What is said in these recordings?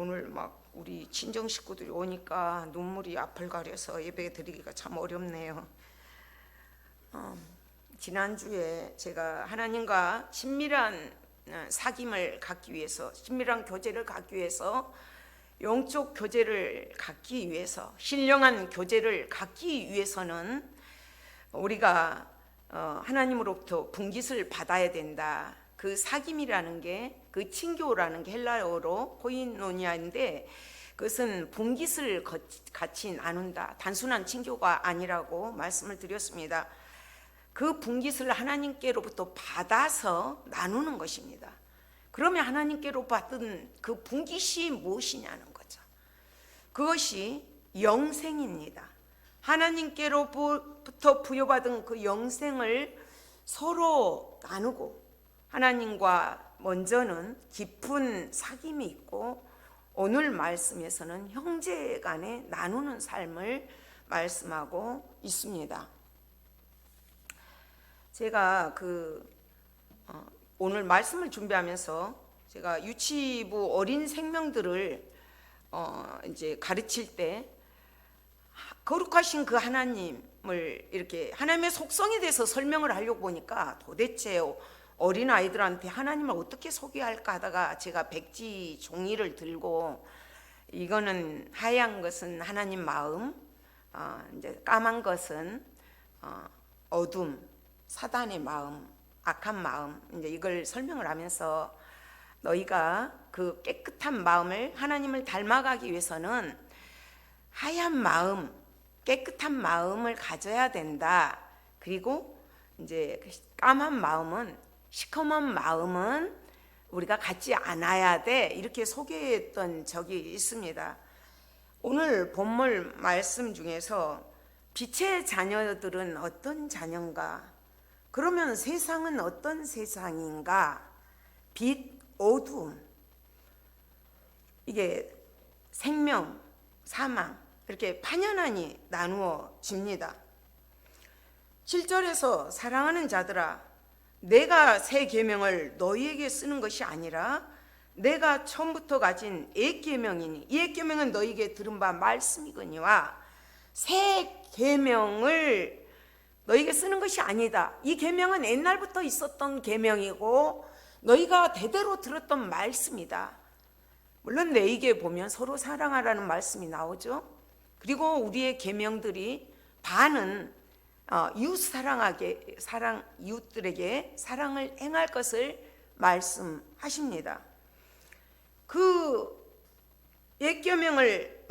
오늘 막 우리 친정 식구들이 오니까 눈물이 앞을 가려서 예배 드리기가 참 어렵네요. 지난주에 제가 하나님과 친밀한 사귐을 갖기 위해서, 친밀한 교제를 갖기 위해서, 영적 교제를 갖기 위해서, 신령한 교제를 갖기 위해서는 우리가 하나님으로부터 분깃을 받아야 된다. 그 사귐이라는 게, 그 친교라는 게 헬라어로 코이노니아인데, 그것은 분깃을 같이 나눈다, 단순한 친교가 아니라고 말씀을 드렸습니다. 그 분깃을 하나님께로부터 받아서 나누는 것입니다. 그러면 하나님께로 받은 그 분깃이 무엇이냐는 거죠. 그것이 영생입니다. 하나님께로부터 부여받은 그 영생을 서로 나누고, 하나님과 먼저는 깊은 사귐이 있고, 오늘 말씀에서는 형제 간에 나누는 삶을 말씀하고 있습니다. 제가 오늘 말씀을 준비하면서 제가 유치부 어린 생명들을 이제 가르칠 때 거룩하신 그 하나님을 이렇게 하나님의 속성에 대해서 설명을 하려고 보니까 도대체 어린 아이들한테 하나님을 어떻게 소개할까 하다가 제가 백지 종이를 들고, 이거는 하얀 것은 하나님 마음, 이제 까만 것은 어둠, 사단의 마음, 악한 마음, 이제 이걸 설명을 하면서 너희가 그 깨끗한 마음을, 하나님을 닮아가기 위해서는 하얀 마음, 깨끗한 마음을 가져야 된다. 그리고 이제 까만 마음은, 시커먼 마음은 우리가 갖지 않아야 돼. 이렇게 소개했던 적이 있습니다. 오늘 본문 말씀 중에서 빛의 자녀들은 어떤 자녀인가? 그러면 세상은 어떤 세상인가? 빛, 어둠, 이게 생명, 사망, 이렇게 판연하니 나누어집니다. 7절에서 사랑하는 자들아, 내가 새 계명을 너희에게 쓰는 것이 아니라 내가 처음부터 가진 옛 계명이니, 이 옛 계명은 너희에게 들은 바 말씀이거니와 새 계명을 너희에게 쓰는 것이 아니다. 이 계명은 옛날부터 있었던 계명이고 너희가 대대로 들었던 말씀이다. 물론 레위기에 보면 서로 사랑하라는 말씀이 나오죠. 그리고 우리의 계명들이 반은 이웃들에게 사랑을 행할 것을 말씀하십니다. 그 옛 계명을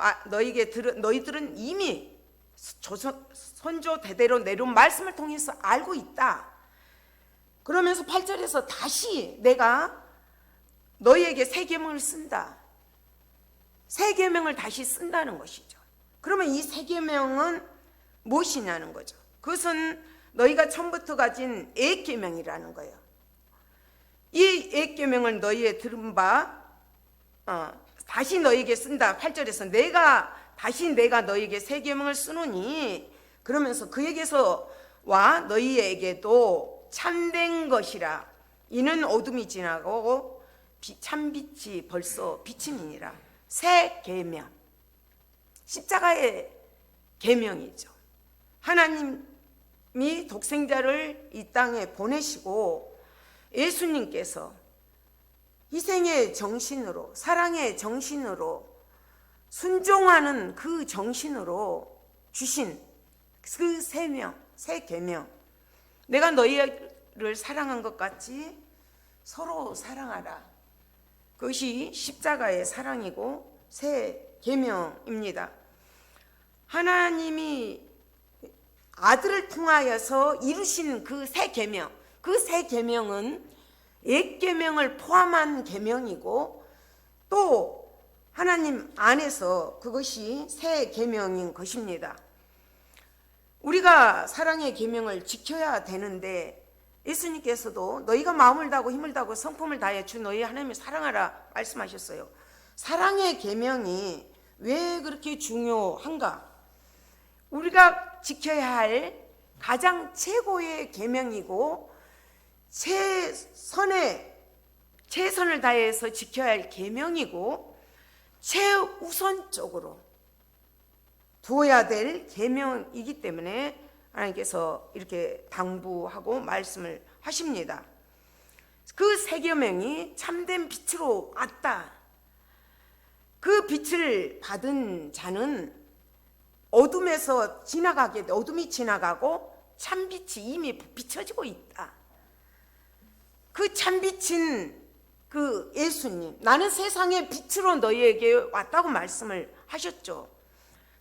너희들은 이미 선조 대대로 내려온 말씀을 통해서 알고 있다. 그러면서 8절에서 다시 내가 너희에게 새 계명을 쓴다. 새 계명을 다시 쓴다는 것이죠. 그러면 이 새 계명은 무엇이냐는 거죠. 그것은 너희가 처음부터 가진 옛 계명이라는 거예요. 이 옛 계명을 너희의 들은 바 다시 너희에게 쓴다. 8절에서 내가 너희에게 새 계명을 쓰노니, 그러면서 그에게서 와 너희에게도 참된 것이라. 이는 어둠이 지나고 참빛이 벌써 비침이니라. 새 계명, 십자가의 계명이죠. 하나님이 독생자를 이 땅에 보내시고 예수님께서 희생의 정신으로, 사랑의 정신으로, 순종하는 그 정신으로 주신 그 새 계명, 내가 너희를 사랑한 것 같이 서로 사랑하라. 그것이 십자가의 사랑이고 새 계명입니다. 하나님이 아들을 통하여서 이루신 그 새 계명, 그 새 계명은 옛 계명을 포함한 계명이고, 또 하나님 안에서 그것이 새 계명인 것입니다. 우리가 사랑의 계명을 지켜야 되는데, 예수님께서도 너희가 마음을 다하고 힘을 다하고 성품을 다해 주 너희 하나님을 사랑하라 말씀하셨어요. 사랑의 계명이 왜 그렇게 중요한가? 우리가 지켜야 할 가장 최고의 계명이고 최선을 다해서 지켜야 할 계명이고 최우선적으로 두어야 될 계명이기 때문에 하나님께서 이렇게 당부하고 말씀을 하십니다. 그 새 계명이 참된 빛으로 왔다. 그 빛을 받은 자는 어둠에서 어둠이 지나가고 참빛이 이미 비춰지고 있다. 그 참빛인 그 예수님, 나는 세상의 빛으로 너희에게 왔다고 말씀을 하셨죠.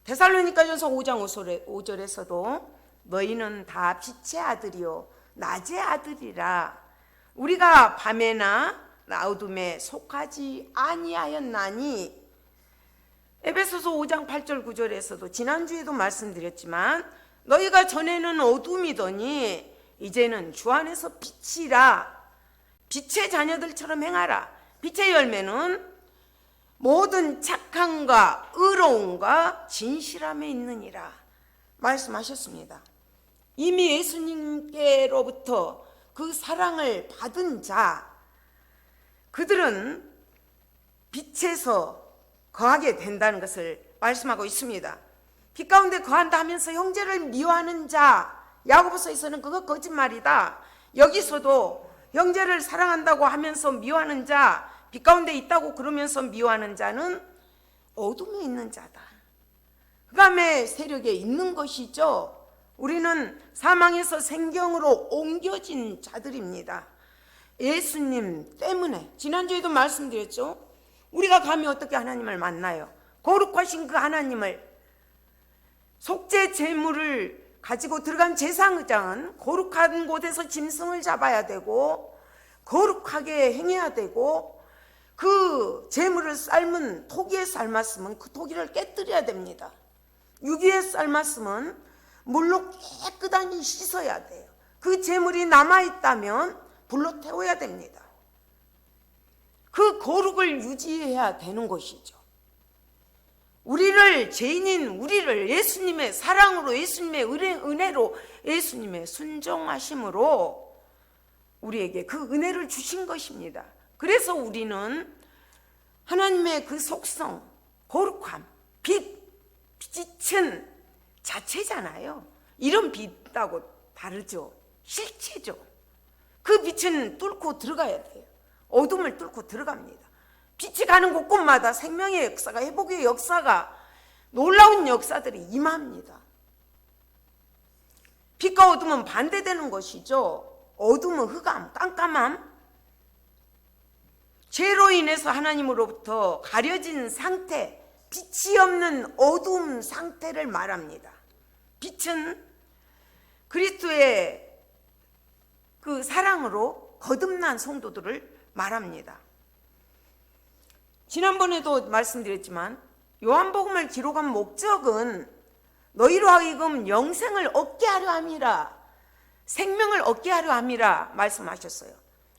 데살로니가전서 5장 5절에서도 너희는 다 빛의 아들이요 낮의 아들이라. 우리가 밤에나 어둠에 속하지 아니하였나니. 에베소서 5장 8절 9절에서도 지난주에도 말씀드렸지만 너희가 전에는 어둠이더니 이제는 주 안에서 빛이라. 빛의 자녀들처럼 행하라. 빛의 열매는 모든 착함과 의로움과 진실함에 있느니라 말씀하셨습니다. 이미 예수님께로부터 그 사랑을 받은 자, 그들은 빛에서 거하게 된다는 것을 말씀하고 있습니다. 빛 가운데 거한다 하면서 형제를 미워하는 자, 야고보서에서는 그거 거짓말이다. 여기서도 형제를 사랑한다고 하면서 미워하는 자, 빛 가운데 있다고 그러면서 미워하는 자는 어둠에 있는 자다. 흑암의 세력에 있는 것이죠. 우리는 사망에서 생경으로 옮겨진 자들입니다. 예수님 때문에. 지난주에도 말씀드렸죠. 우리가 감히 어떻게 하나님을 만나요? 거룩하신 그 하나님을, 속죄 제물을 가지고 들어간 제사장은 거룩한 곳에서 짐승을 잡아야 되고 거룩하게 행해야 되고, 그 제물을 삶은 토기에 삶았으면 그 토기를 깨뜨려야 됩니다. 유기에 삶았으면 물로 깨끗하니 씻어야 돼요. 그 제물이 남아있다면 불로 태워야 됩니다. 그 거룩을 유지해야 되는 것이죠. 우리를, 죄인인 우리를 예수님의 사랑으로, 예수님의 은혜로, 예수님의 순종하심으로 우리에게 그 은혜를 주신 것입니다. 그래서 우리는 하나님의 그 속성, 거룩함, 빛은 자체잖아요. 이런 빛하고 다르죠. 실체죠. 그 빛은 뚫고 들어가야 돼요. 어둠을 뚫고 들어갑니다. 빛이 가는 곳곳마다 생명의 역사가, 회복의 역사가, 놀라운 역사들이 임합니다. 빛과 어둠은 반대되는 것이죠. 어둠은 흑암, 깜깜함, 죄로 인해서 하나님으로부터 가려진 상태, 빛이 없는 어두운 상태를 말합니다. 빛은 그리스도의 그 사랑으로 거듭난 성도들을 말합니다. 지난번에도 말씀드렸지만 요한복음을 기록한 목적은 너희로 하여금 영생을 얻게 하려 함이라, 생명을 얻게 하려 함이라 말씀하셨어요.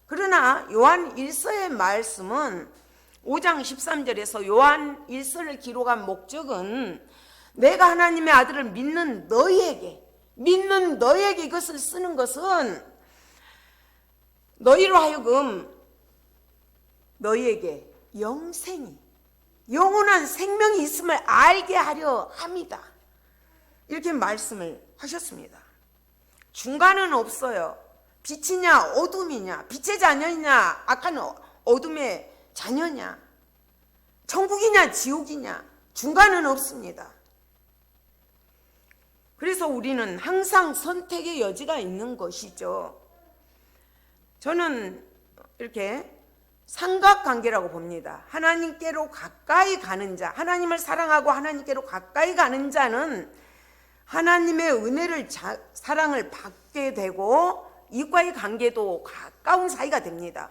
그러나 요한 1서의 말씀은 5장 13절에서 요한 1서를 기록한 목적은 내가 하나님의 아들을 믿는 너희에게 이것을 쓰는 것은 너희로 하여금 너희에게 영원한 생명이 있음을 알게 하려 함이다. 이렇게 말씀을 하셨습니다. 중간은 없어요. 빛이냐 어둠이냐, 빛의 자녀냐 악한 어둠의 자녀냐, 천국이냐 지옥이냐, 중간은 없습니다. 그래서 우리는 항상 선택의 여지가 있는 것이죠. 저는 이렇게 삼각관계라고 봅니다. 하나님께로 가까이 가는 자, 하나님을 사랑하고 하나님께로 가까이 가는 자는 하나님의 은혜를, 사랑을 받게 되고 이웃과의 관계도 가까운 사이가 됩니다.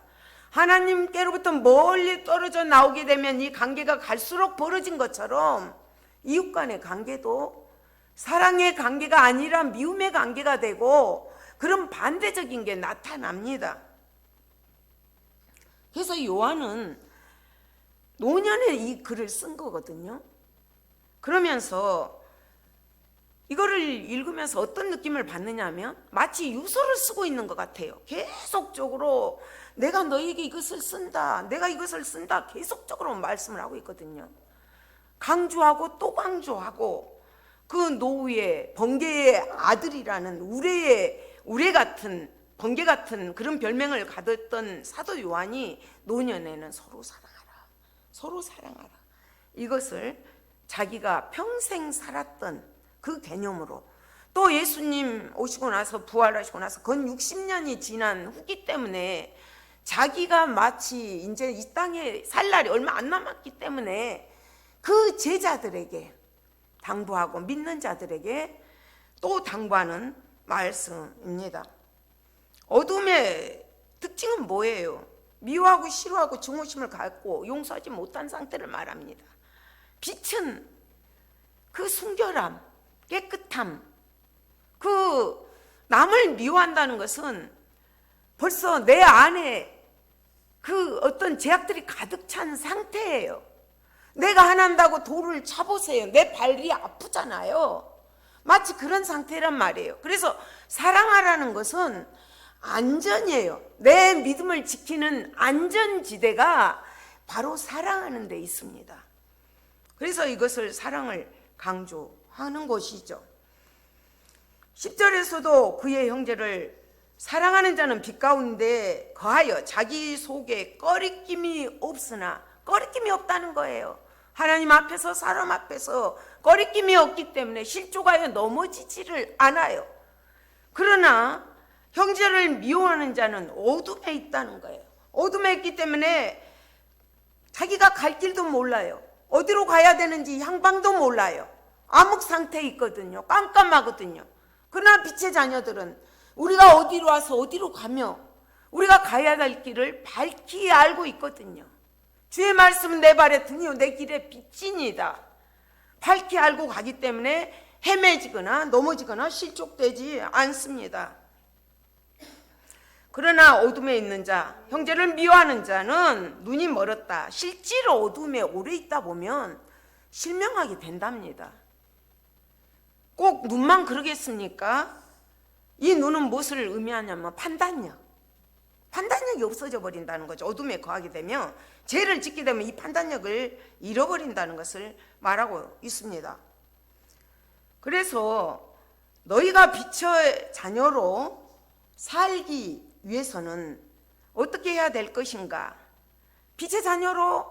하나님께로부터 멀리 떨어져 나오게 되면 이 관계가 갈수록 벌어진 것처럼 이웃 간의 관계도 사랑의 관계가 아니라 미움의 관계가 되고 그런 반대적인 게 나타납니다. 그래서 요한은 노년에 이 글을 쓴 거거든요. 그러면서 이거를 읽으면서 어떤 느낌을 받느냐면 마치 유서를 쓰고 있는 것 같아요. 계속적으로 내가 너에게 이것을 쓴다, 내가 이것을 쓴다, 계속적으로 말씀을 하고 있거든요. 강조하고 또 강조하고, 그 노후의 번개의 아들이라는 우레 같은, 번개 같은 그런 별명을 가졌던 사도 요한이 노년에는 서로 사랑하라, 서로 사랑하라, 이것을 자기가 평생 살았던 그 개념으로, 또 예수님 오시고 나서 부활하시고 나서 건 60년이 지난 후기 때문에 자기가 마치 이제 이 땅에 살 날이 얼마 안 남았기 때문에 그 제자들에게 당부하고 믿는 자들에게 또 당부하는 말씀입니다. 어둠의 특징은 뭐예요? 미워하고 싫어하고 증오심을 갖고 용서하지 못한 상태를 말합니다. 빛은 그 순결함, 깨끗함, 그 남을 미워한다는 것은 벌써 내 안에 그 어떤 제약들이 가득 찬 상태예요. 내가 화난다고 돌을 차보세요. 내 발이 아프잖아요. 마치 그런 상태란 말이에요. 그래서 사랑하라는 것은 안전이에요. 내 믿음을 지키는 안전지대가 바로 사랑하는 데 있습니다. 그래서 이것을 사랑을 강조하는 것이죠. 10절에서도 그의 형제를 사랑하는 자는 빛 가운데 거하여 자기 속에 꺼리낌이 없으나, 꺼리낌이 없다는 거예요. 하나님 앞에서 사람 앞에서 꺼리낌이 없기 때문에 실족하여 넘어지지를 않아요. 그러나 형제를 미워하는 자는 어둠에 있다는 거예요. 어둠에 있기 때문에 자기가 갈 길도 몰라요. 어디로 가야 되는지 향방도 몰라요. 암흑 상태에 있거든요. 깜깜하거든요. 그러나 빛의 자녀들은 우리가 어디로 와서 어디로 가며 우리가 가야 할 길을 밝히 알고 있거든요. 주의 말씀은 내 발의 등이요 내 길의 빛이니이다. 밝히 알고 가기 때문에 헤매지거나 넘어지거나 실족되지 않습니다. 그러나 어둠에 있는 자, 형제를 미워하는 자는 눈이 멀었다. 실제로 어둠에 오래 있다 보면 실명하게 된답니다. 꼭 눈만 그러겠습니까? 이 눈은 무엇을 의미하냐면 판단력이 없어져 버린다는 거죠. 어둠에 거하게 되면, 죄를 짓게 되면 이 판단력을 잃어버린다는 것을 말하고 있습니다. 그래서 너희가 빛의 자녀로 살기 위해서는 어떻게 해야 될 것인가? 빛의 자녀로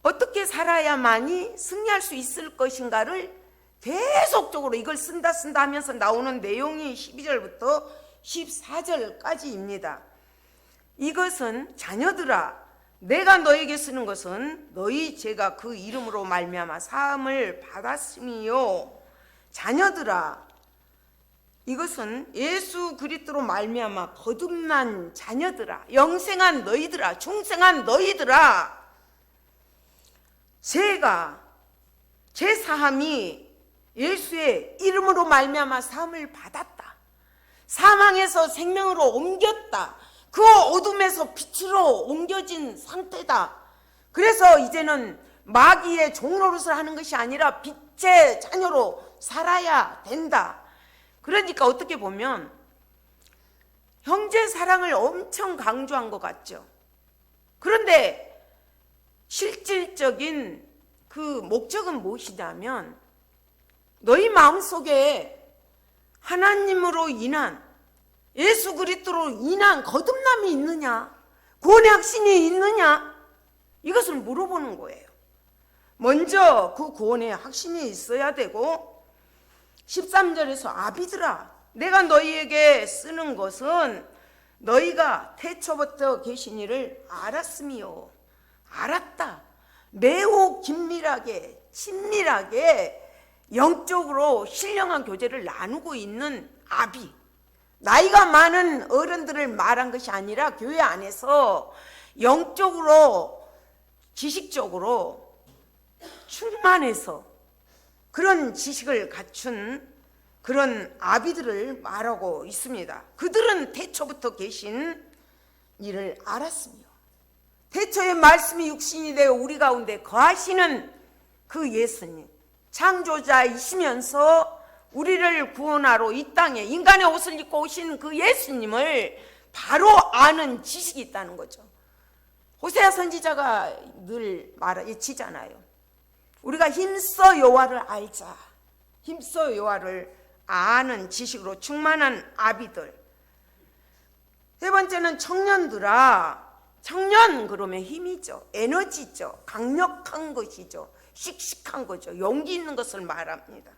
어떻게 살아야만이 승리할 수 있을 것인가를 계속적으로 이걸 쓴다 하면서 나오는 내용이 12절부터 14절까지입니다. 이것은 자녀들아, 내가 너에게 쓰는 것은 너희 죄가 그 이름으로 말미암아 사함을 받았음이요. 자녀들아, 이것은 예수 그리스도로 말미암아 거듭난 자녀들아, 영생한 너희들아, 중생한 너희들아, 죄가, 죄 사함이 예수의 이름으로 말미암아 사함을 받았다. 사망에서 생명으로 옮겼다. 그 어둠에서 빛으로 옮겨진 상태다. 그래서 이제는 마귀의 종노릇을 하는 것이 아니라 빛의 자녀로 살아야 된다. 그러니까 어떻게 보면 형제 사랑을 엄청 강조한 것 같죠. 그런데 실질적인 그 목적은 무엇이냐면, 너희 마음속에 하나님으로 인한, 예수 그리스도로 인한 거듭남이 있느냐, 구원의 확신이 있느냐, 이것을 물어보는 거예요. 먼저 그 구원의 확신이 있어야 되고, 13절에서 아비들아, 내가 너희에게 쓰는 것은 너희가 태초부터 계신 이를 알았음이요. 알았다. 매우 긴밀하게, 친밀하게 영적으로 신령한 교제를 나누고 있는 아비, 나이가 많은 어른들을 말한 것이 아니라 교회 안에서 영적으로, 지식적으로 충만해서 그런 지식을 갖춘 그런 아비들을 말하고 있습니다. 그들은 태초부터 계신 이를 알았으며, 태초의 말씀이 육신이 되어 우리 가운데 거하시는 그 예수님, 창조자이시면서 우리를 구원하러 이 땅에 인간의 옷을 입고 오신 그 예수님을 바로 아는 지식이 있다는 거죠. 호세아 선지자가 늘 말하지잖아요. 우리가 힘써 여호와를 알자. 힘써 여호와를 아는 지식으로 충만한 아비들. 세 번째는 청년들아. 청년 그러면 힘이죠. 에너지죠. 강력한 것이죠. 씩씩한 거죠. 용기 있는 것을 말합니다.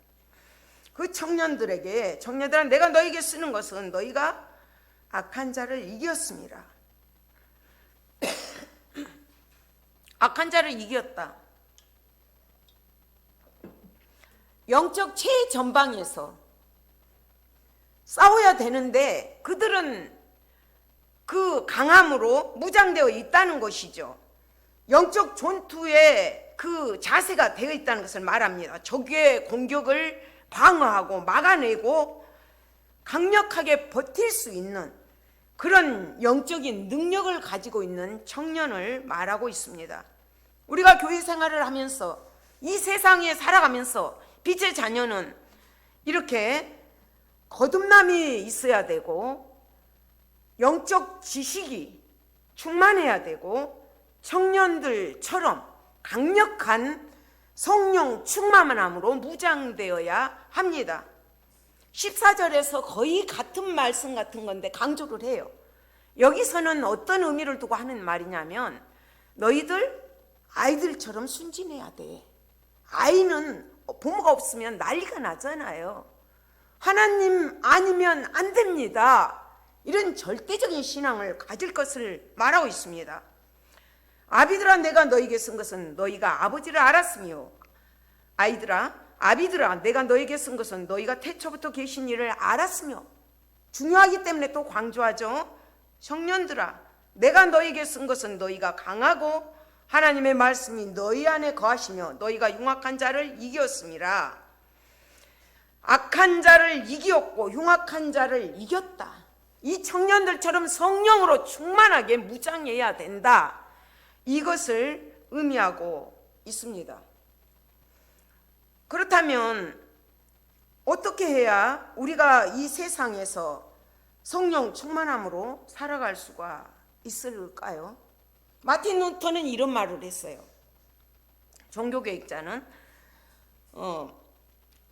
그 청년들아 내가 너에게 쓰는 것은 너희가 악한 자를 이겼습니다. 악한 자를 이겼다. 영적 최전방에서 싸워야 되는데 그들은 그 강함으로 무장되어 있다는 것이죠. 영적 전투에 그 자세가 되어 있다는 것을 말합니다. 적의 공격을 방어하고 막아내고 강력하게 버틸 수 있는 그런 영적인 능력을 가지고 있는 청년을 말하고 있습니다. 우리가 교회 생활을 하면서 이 세상에 살아가면서 빛의 자녀는 이렇게 거듭남이 있어야 되고 영적 지식이 충만해야 되고 청년들처럼 강력한 성령 충만함으로 무장되어야 합니다. 14절에서 거의 같은 말씀 같은 건데 강조를 해요. 여기서는 어떤 의미를 두고 하는 말이냐면 너희들 아이들처럼 순진해야 돼. 아이는 부모가 없으면 난리가 나잖아요. 하나님 아니면 안 됩니다. 이런 절대적인 신앙을 가질 것을 말하고 있습니다. 아비들아 내가 너에게 쓴 것은 너희가 아버지를 알았으며 아비들아 내가 너에게 쓴 것은 너희가 태초부터 계신 일을 알았으며 중요하기 때문에 또 강조하죠. 청년들아 내가 너에게 쓴 것은 너희가 강하고 하나님의 말씀이 너희 안에 거하시며 너희가 흉악한 자를 이겼습니다. 악한 자를 이겼고 흉악한 자를 이겼다. 이 청년들처럼 성령으로 충만하게 무장해야 된다. 이것을 의미하고 있습니다. 그렇다면 어떻게 해야 우리가 이 세상에서 성령 충만함으로 살아갈 수가 있을까요? 마틴 루터는 이런 말을 했어요. 종교개혁자는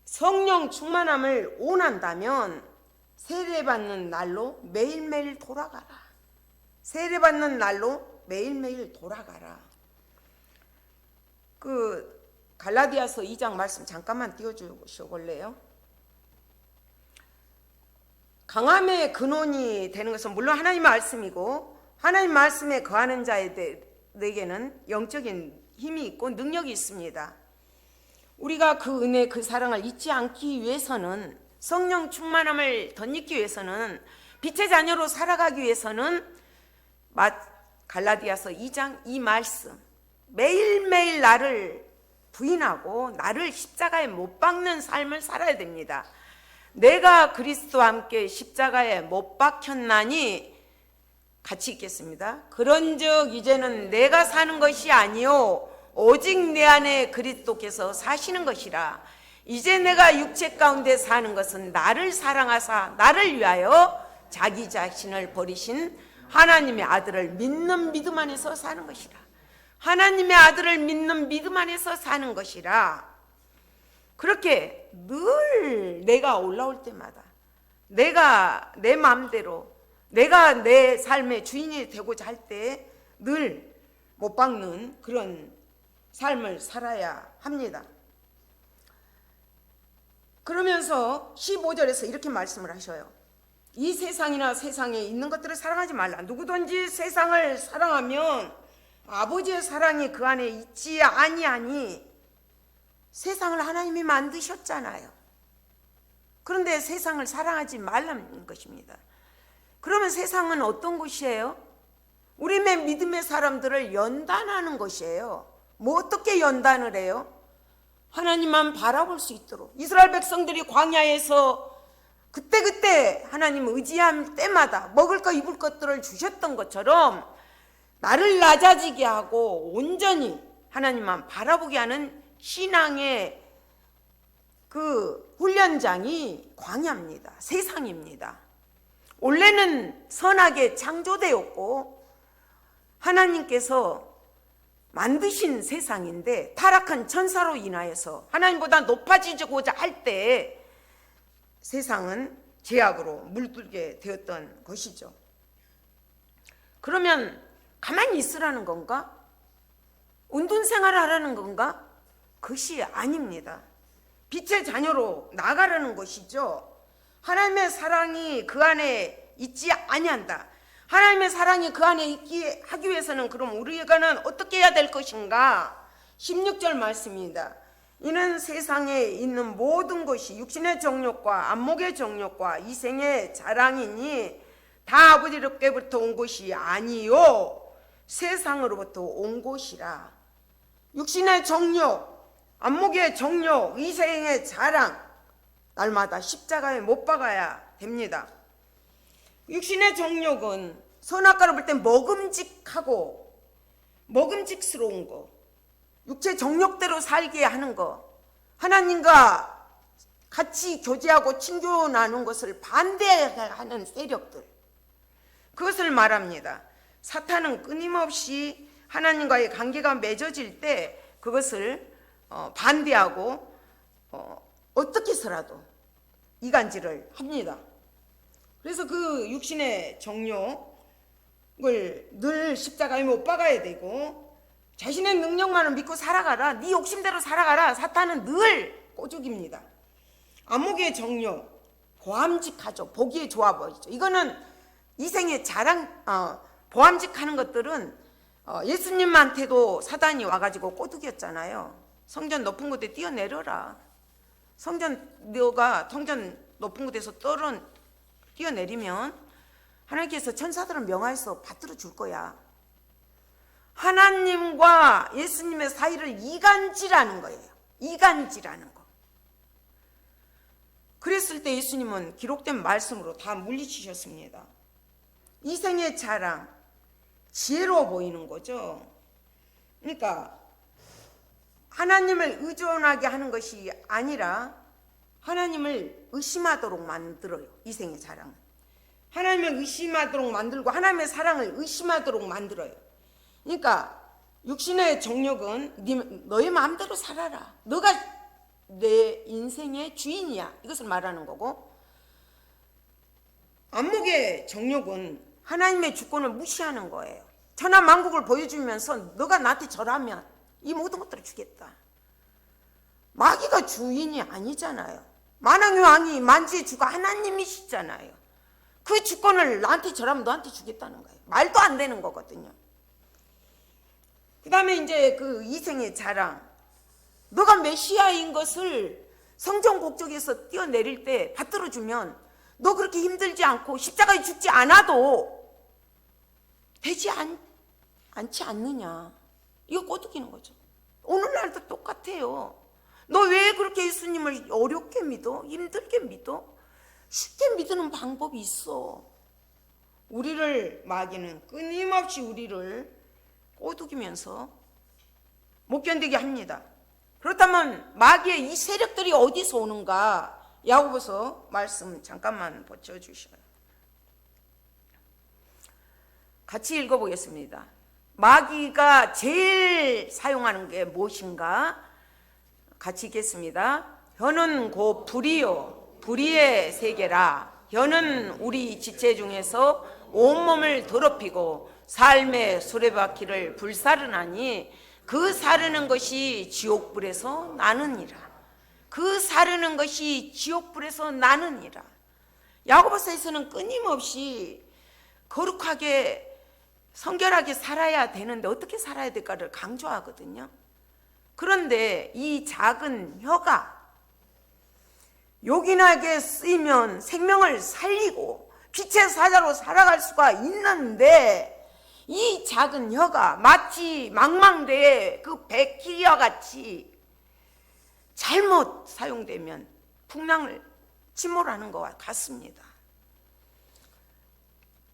성령 충만함을 원한다면 세례받는 날로 매일매일 돌아가라. 세례받는 날로 매일매일 돌아가라. 그 갈라디아서 2장 말씀 잠깐만 띄워주시겠래요? 강함의 근원이 되는 것은 물론 하나님의 말씀이고 하나님 말씀에 거하는 자에게는 영적인 힘이 있고 능력이 있습니다. 우리가 그 은혜 그 사랑을 잊지 않기 위해서는 성령 충만함을 덧입기 위해서는 빛의 자녀로 살아가기 위해서는 갈라디아서 2장 이 말씀 매일매일 나를 부인하고 나를 십자가에 못 박는 삶을 살아야 됩니다. 내가 그리스도와 함께 십자가에 못 박혔나니 같이 읽겠습니다. 그런즉 이제는 내가 사는 것이 아니요 오직 내 안에 그리스도께서 사시는 것이라. 이제 내가 육체 가운데 사는 것은 나를 사랑하사 나를 위하여 자기 자신을 버리신 하나님의 아들을 믿는 믿음 안에서 사는 것이라. 하나님의 아들을 믿는 믿음 안에서 사는 것이라. 그렇게 늘 내가 올라올 때마다 내가 내 마음대로 내가 내 삶의 주인이 되고자 할 때 늘 못 박는 그런 삶을 살아야 합니다. 그러면서 15절에서 이렇게 말씀을 하셔요. 이 세상이나 세상에 있는 것들을 사랑하지 말라. 누구든지 세상을 사랑하면 아버지의 사랑이 그 안에 있지 아니하니. 세상을 하나님이 만드셨잖아요. 그런데 세상을 사랑하지 말라는 것입니다. 그러면 세상은 어떤 곳이에요? 우리의 믿음의 사람들을 연단하는 것이에요. 뭐 어떻게 연단을 해요? 하나님만 바라볼 수 있도록. 이스라엘 백성들이 광야에서 그때그때 하나님 의지할 때마다 먹을 것 입을 것들을 주셨던 것처럼 나를 낮아지게 하고 온전히 하나님만 바라보게 하는 신앙의 그 훈련장이 광야입니다. 세상입니다. 원래는 선하게 창조되었고 하나님께서 만드신 세상인데 타락한 천사로 인하여서 하나님보다 높아지고자 할 때 세상은 죄악으로 물들게 되었던 것이죠. 그러면 가만히 있으라는 건가? 운동 생활을 하라는 건가? 그것이 아닙니다. 빛의 자녀로 나가라는 것이죠. 하나님의 사랑이 그 안에 있지 아니한다. 하나님의 사랑이 그 안에 있게 하기 위해서는 그럼 우리가는 어떻게 해야 될 것인가? 16절 말씀입니다. 이는 세상에 있는 모든 것이 육신의 정욕과 안목의 정욕과 이생의 자랑이니 다 아버지께부터 온 것이 아니요 세상으로부터 온 것이라. 육신의 정욕, 안목의 정욕, 이생의 자랑, 날마다 십자가에 못 박아야 됩니다. 육신의 정욕은 선악과를 볼 때 먹음직하고 먹음직스러운 거, 육체 정욕대로 살게 하는 거, 하나님과 같이 교제하고 친교 나누는 것을 반대하는 세력들, 그것을 말합니다. 사탄은 끊임없이 하나님과의 관계가 맺어질 때 그것을 반대하고 어떻게 해서라도 이간질을 합니다. 그래서 그 육신의 정욕을 늘 십자가에 못 박아야 되고 자신의 능력만을 믿고 살아가라, 네 욕심대로 살아가라. 사탄은 늘 꼬죽입니다. 안목의 정욕, 보암직하죠. 보기에 좋아 보이죠. 이거는 이생의 자랑, 보암직하는 것들은 예수님한테도 사단이 와가지고 꼬드겼잖아요. 성전 높은 곳에 뛰어내려라. 너가 성전 높은 곳에서 뛰어내리면 하나님께서 천사들을 명하여서 받들어 줄 거야. 하나님과 예수님의 사이를 이간질하는 거예요. 이간질하는 거. 그랬을 때 예수님은 기록된 말씀으로 다 물리치셨습니다. 이생의 자랑, 지혜로워 보이는 거죠. 그러니까 하나님을 의존하게 하는 것이 아니라 하나님을 의심하도록 만들어요. 이생의 자랑은 하나님을 의심하도록 만들고 하나님의 사랑을 의심하도록 만들어요. 그러니까 육신의 정욕은 너의 마음대로 살아라. 너가 내 인생의 주인이야. 이것을 말하는 거고, 안목의 정욕은 하나님의 주권을 무시하는 거예요. 천하 만국을 보여주면서 너가 나한테 절하면 이 모든 것들을 주겠다. 마귀가 주인이 아니잖아요. 만왕의 왕이 만지의 주가 하나님이시잖아요. 그 주권을 나한테 절하면 너한테 주겠다는 거예요. 말도 안 되는 거거든요. 그 다음에 이제 그 이생의 자랑, 너가 메시아인 것을 성전 곡적에서 뛰어내릴 때 받들어주면 너 그렇게 힘들지 않고 십자가에 죽지 않아도 되지 않지 않느냐. 이거 꼬드기는 거죠. 오늘날도 똑같아요. 너 왜 그렇게 예수님을 어렵게 믿어? 힘들게 믿어? 쉽게 믿는 방법이 있어. 우리를 마귀는 끊임없이 우리를 꼬드기면서 못 견디게 합니다. 그렇다면 마귀의 이 세력들이 어디서 오는가? 야고보서 말씀 잠깐만 붙여주셔요. 같이 읽어보겠습니다. 마귀가 제일 사용하는 게 무엇인가? 같이 읽겠습니다. 혀는 곧 불이요 불의의 세계라. 혀는 우리 지체 중에서 온몸을 더럽히고 삶의 수레바퀴를 불사르나니 그 사르는 것이 지옥불에서 나느니라. 그 사르는 것이 지옥불에서 나느니라. 야고보서에서는 끊임없이 거룩하게 성결하게 살아야 되는데 어떻게 살아야 될까를 강조하거든요. 그런데 이 작은 혀가 요긴하게 쓰이면 생명을 살리고 빛의 사자로 살아갈 수가 있는데 이 작은 혀가 마치 망망대해 그 백기와 같이 잘못 사용되면 풍랑을 침몰하는 것과 같습니다.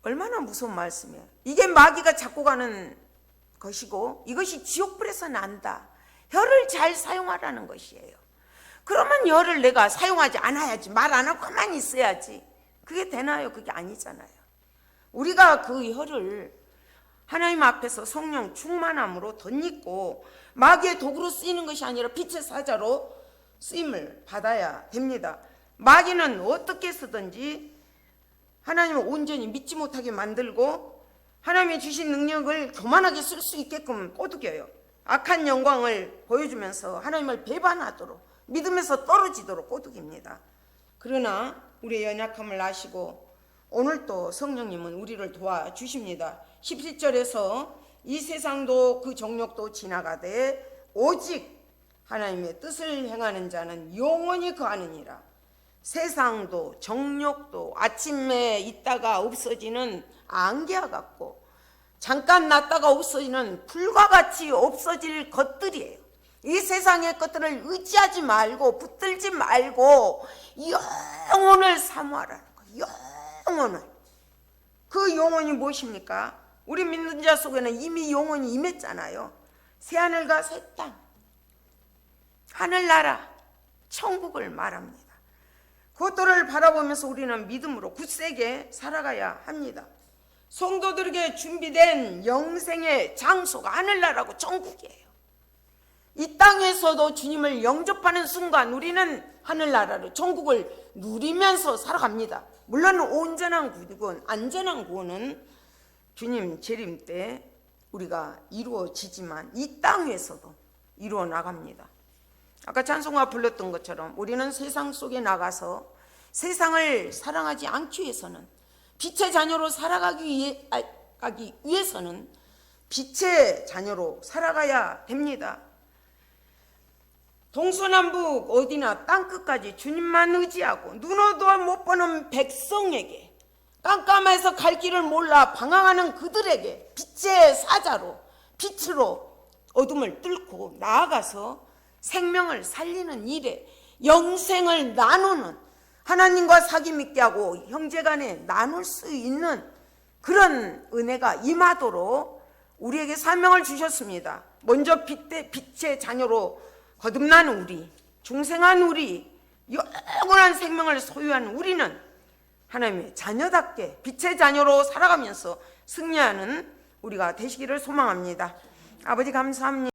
얼마나 무서운 말씀이에요. 이게 마귀가 잡고 가는 것이고 이것이 지옥불에서 난다. 혀를 잘 사용하라는 것이에요. 그러면 혀를 내가 사용하지 않아야지, 말 안 하고 가만히 있어야지. 그게 되나요? 그게 아니잖아요. 우리가 그 혀를 하나님 앞에서 성령 충만함으로 덧입고 마귀의 도구로 쓰이는 것이 아니라 빛의 사자로 쓰임을 받아야 됩니다. 마귀는 어떻게 쓰든지 하나님을 온전히 믿지 못하게 만들고 하나님이 주신 능력을 교만하게 쓸 수 있게끔 꼬드겨요. 악한 영광을 보여주면서 하나님을 배반하도록, 믿음에서 떨어지도록 꼬드깁니다. 그러나 우리의 연약함을 아시고 오늘 또 성령님은 우리를 도와주십니다. 17절에서 이 세상도 그 정욕도 지나가되 오직 하나님의 뜻을 행하는 자는 영원히 거하느니라. 세상도 정욕도 아침에 있다가 없어지는 안개와 같고 잠깐 났다가 없어지는 불과 같이 없어질 것들이에요. 이 세상의 것들을 의지하지 말고 붙들지 말고 영혼을 사모하라는 거예요. 영혼을. 그 영혼이 무엇입니까? 우리 믿는 자 속에는 이미 영혼이 임했잖아요. 새하늘과 새 땅, 하늘나라, 천국을 말합니다. 그것들을 바라보면서 우리는 믿음으로 굳세게 살아가야 합니다. 성도들에게 준비된 영생의 장소가 하늘나라고 천국이에요. 이 땅에서도 주님을 영접하는 순간 우리는 하늘나라를, 천국을 누리면서 살아갑니다. 물론 온전한 구원, 안전한 구원은 주님 재림 때 우리가 이루어지지만 이 땅에서도 이루어 나갑니다. 아까 찬송가 불렀던 것처럼 우리는 세상 속에 나가서 세상을 사랑하지 않기 위해서는, 빛의 자녀로 살아가기 위해서는 빛의 자녀로 살아가야 됩니다. 동서남북 어디나 땅끝까지 주님만 의지하고 눈어도 못 보는 백성에게, 깜깜해서 갈 길을 몰라 방황하는 그들에게 빛의 사자로, 빛으로 어둠을 뚫고 나아가서 생명을 살리는 일에, 영생을 나누는, 하나님과 사귐 있게 하고 형제간에 나눌 수 있는 그런 은혜가 임하도록 우리에게 사명을 주셨습니다. 먼저 빛의 자녀로 거듭난 우리, 중생한 우리, 영원한 생명을 소유한 우리는 하나님의 자녀답게 빛의 자녀로 살아가면서 승리하는 우리가 되시기를 소망합니다. 아버지 감사합니다.